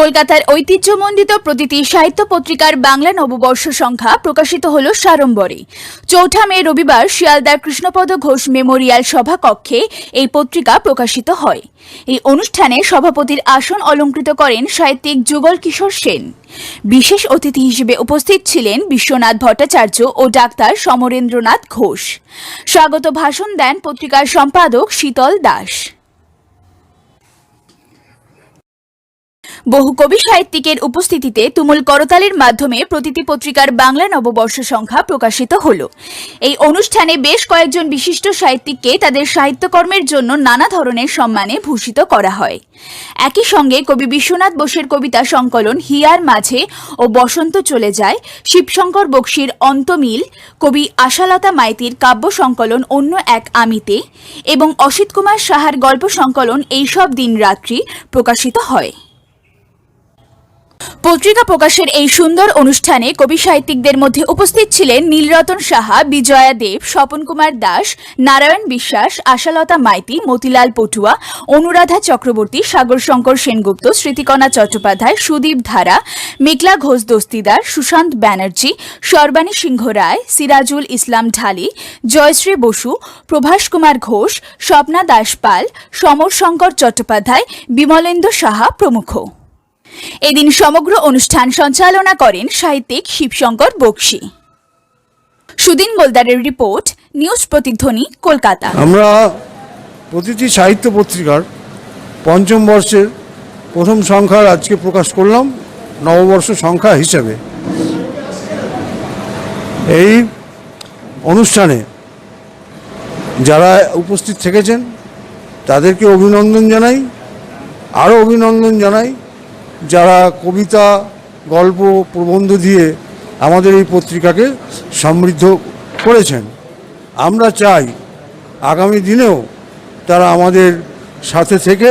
কলকাতার ঐতিহ্যমণ্ডিত প্রতিটি সাহিত্য পত্রিকার বাংলা নববর্ষ সংখ্যা প্রকাশিত হল সাড়ম্বরে। ৪ মে রবিবার শিয়ালদার কৃষ্ণপদ ঘোষ মেমোরিয়াল সভাকক্ষে এই পত্রিকা প্রকাশিত হয়। এই অনুষ্ঠানে সভাপতির আসন অলঙ্কৃত করেন সাহিত্যিক যুগল কিশোর সেন। বিশেষ অতিথি হিসেবে উপস্থিত ছিলেন বিশ্বনাথ ভট্টাচার্য ও ডাক্তার সমরেন্দ্রনাথ ঘোষ। স্বাগত ভাষণ দেন পত্রিকার সম্পাদক শীতল দাস। বহু কবি সাহিত্যিকের উপস্থিতিতে তুমুল করতালির মাধ্যমে প্রতিটি পত্রিকার বাংলা নববর্ষ সংখ্যা প্রকাশিত হল। এই অনুষ্ঠানে বেশ কয়েকজন বিশিষ্ট সাহিত্যিককে তাদের সাহিত্যকর্মের জন্য নানা ধরনের সম্মানে ভূষিত করা হয়। একই সঙ্গে কবি বিশ্বনাথ বোসের কবিতা সংকলন হিয়ার মাঝে ও বসন্ত চলে যায়, শিবশঙ্কর বক্সির অন্তমিল, কবি আশালতা মাইতির কাব্য সংকলন অন্য এক আমিতে এবং অসিত কুমার সাহার গল্প সংকলন এইসব দিন রাত্রি প্রকাশিত হয়। পত্রিকা প্রকাশের এই সুন্দর অনুষ্ঠানে কবি সাহিত্যিকদের মধ্যে উপস্থিত ছিলেন নীলরতন সাহা, বিজয়া দেব, স্বপন কুমার দাস, নারায়ণ বিশ্বাস, আশালতা মাইতি, মতিলাল পটুয়া, অনুরাধা চক্রবর্তী, সাগর শঙ্কর সেনগুপ্ত, স্মৃতিকণা চট্টোপাধ্যায়, সুদীপ ধারা, মেঘলা ঘোষ দস্তিদার, সুশান্ত ব্যানার্জি, সর্বাণী সিংহ রায়, সিরাজুল ইসলাম ঢালি, জয়শ্রী বসু, প্রভাস কুমার ঘোষ, স্বপ্না দাস পাল, সমর শঙ্কর চট্টোপাধ্যায়, বিমলেন্দু সাহা প্রমুখ। এদিন সমগ্র অনুষ্ঠান সঞ্চালনা করেন সাহিত্যিক শিবশঙ্কর বক্সি। সুদিন গোলদারের রিপোর্ট, নিউজ প্রতিধ্বনি, কলকাতা। আমরা প্রতিটি সাহিত্য পত্রিকার পঞ্চম বর্ষের প্রথম সংখ্যার আজকে প্রকাশ করলাম নববর্ষ সংখ্যা হিসাবে। এই অনুষ্ঠানে যারা উপস্থিত থেকেছেন তাদেরকে অভিনন্দন জানাই। আরও অভিনন্দন জানাই যারা কবিতা, গল্প, প্রবন্ধ দিয়ে আমাদের এই পত্রিকাকে সমৃদ্ধ করেছেন। আমরা চাই আগামী দিনেও তারা আমাদের সাথে থেকে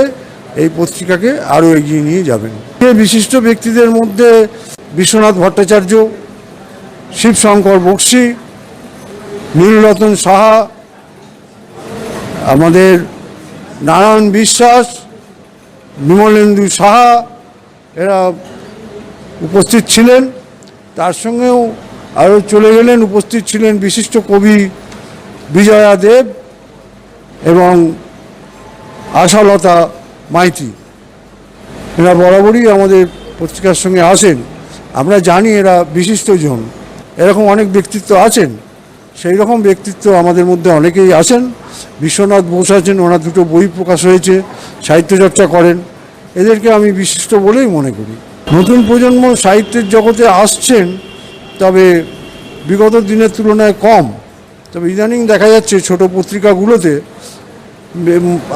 এই পত্রিকাকে আরও এগিয়ে নিয়ে যাবেন। বিশিষ্ট ব্যক্তিদের মধ্যে বিশ্বনাথ ভট্টাচার্য, শিবশঙ্কর বক্সি, নীলরতন সাহা, আমাদের নারায়ণ বিশ্বাস, বিমলেন্দু সাহা এরা উপস্থিত ছিলেন। তার সঙ্গেও আরও চলে গেলেন, উপস্থিত ছিলেন বিশিষ্ট কবি বিজয়া দেব এবং আশালতা মাইতি। এরা বরাবরই আমাদের পত্রিকার সঙ্গে আসেন। আমরা জানি এরা বিশিষ্টজন, এরকম অনেক ব্যক্তিত্ব আছেন, সেই রকম ব্যক্তিত্ব আমাদের মধ্যে অনেকেই আছেন। বিশ্বনাথ বোস আছেন, ওনার 2টো বই প্রকাশ হয়েছে, সাহিত্য চর্চা করেন। এদেরকে আমি বিশিষ্ট বলেই মনে করি। নতুন প্রজন্ম সাহিত্যের জগতে আসছেন, তবে বিগত দিনের তুলনায় কম। তবে ইদানিং দেখা যাচ্ছে ছোট পত্রিকাগুলোতে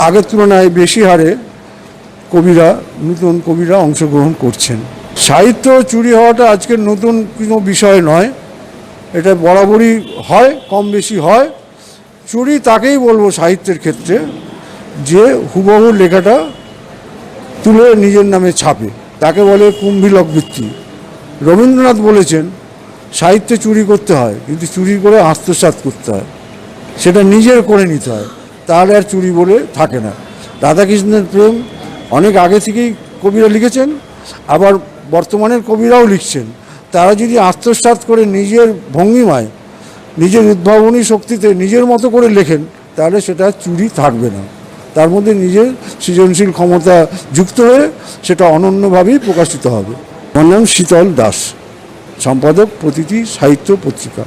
আগের তুলনায় বেশি হারে নতুন কবিরা অংশগ্রহণ করছেন। সাহিত্য চুরি হওয়াটা আজকের নতুন কোনো বিষয় নয়, এটা বরাবরই হয়, কম বেশি হয়। চুরি তাকেই বলবো সাহিত্যের ক্ষেত্রে যে হুবহু লেখাটা তুলে নিজের নামে ছাপে, তাকে বলে কুম্ভিলক বৃত্তি। রবীন্দ্রনাথ বলেছেন সাহিত্যে চুরি করতে হয়, কিন্তু চুরি করে আত্মসাৎ করতে হয়, সেটা নিজের করে নিতে হয়, তাহলে আর চুরি বলে থাকে না। রাধাকৃষ্ণের প্রেম অনেক আগে থেকেই কবিরা লিখেছেন, আবার বর্তমানের কবিরাও লিখছেন। তারা যদি আত্মসাৎ করে নিজের ভঙ্গিমায়, নিজের উদ্ভাবনী শক্তিতে নিজের মতো করে লেখেন, তাহলে সেটা চুরি থাকবে না। তার মধ্যে নিজের সৃজনশীল ক্ষমতা যুক্ত হয়ে সেটা অনন্যভাবেই প্রকাশিত হবে। আমার নাম শীতল দাস, সম্পাদক প্রতিটি সাহিত্য পত্রিকা।